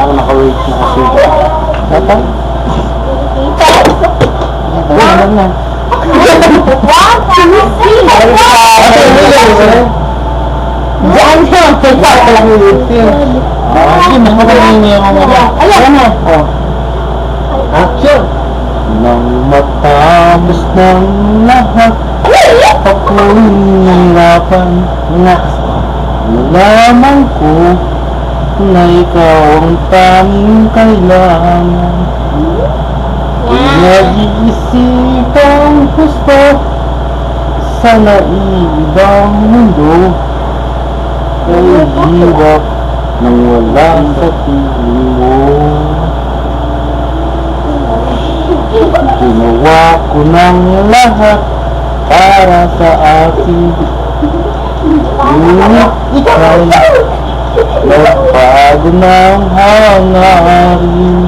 Wala ka naka-wait, nakasuga. Tata? Wala na. Diyan siya. Ito lang yung Hindi, mas magaling yung mga. Ayan na. Action! Nang matapos ng lahat, ako'y nahirapan na nalaman ko na ikaw ang tanging kailangan. Pinag-iisipang gusto sa naibang mundo, ay hirap nang wala sa piling mo. Ginawa ko ng lahat para sa akin, ngunit ika'y nagbago ng hangarin.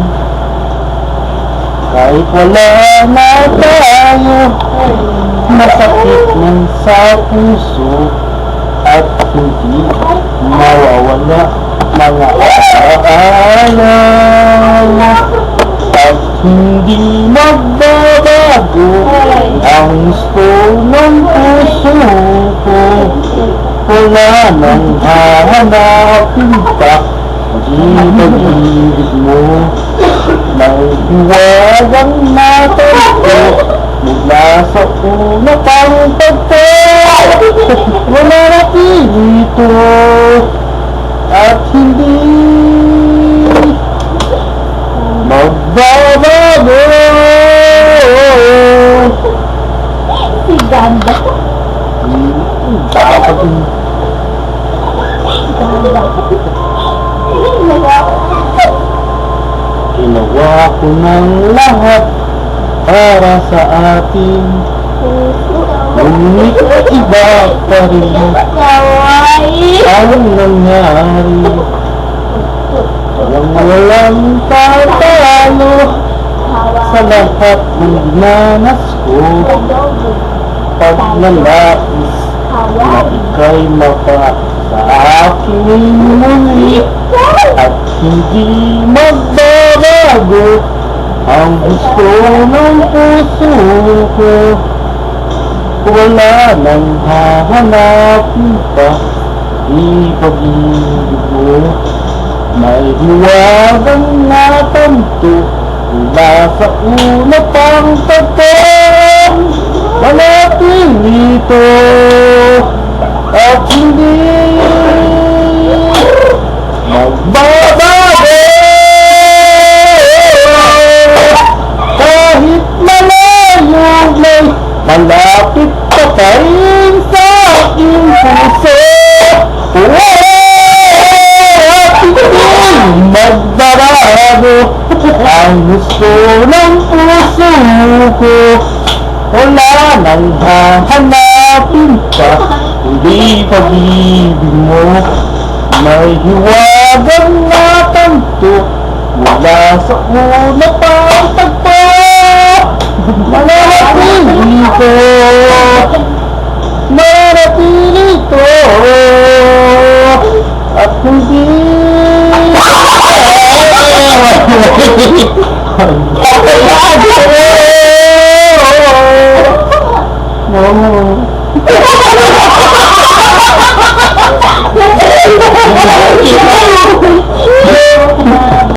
Kahit wala na tayo, masakit man sa puso, at hindi mawawala mga alaala. At hindi magbabago ang gusto ng puso ko. Wala nang hahanapin pa di pag-ibig mo. May hiwagang natanto mula sa una pang pagto. Wala na pinito at hindi magbabago. Si Ganda. Dapat yung ginawa ko ng lahat para sa atin, ngunit iba pa rin ang nangyari. Walang tatalo sa lahat ng dinanas ko, pagnanais na ika'y mapa sa aking muli, at hindi magbabago ang gusto ng puso ko. Wala nang hahanapin pa di pag-ibig mo. May hiwagang natanto mula sa una pang tagpo. Malapit dito at hindi magbabago. Kahit malayo may malapit pa rin sa aking puso. At hindi magbabago ang gusto ng puso ko. Wala nang hahanapin pa hindi pag-ibig mo. May hiwagang natanto mula sa una pang tagpo. Mananatili ito at hindi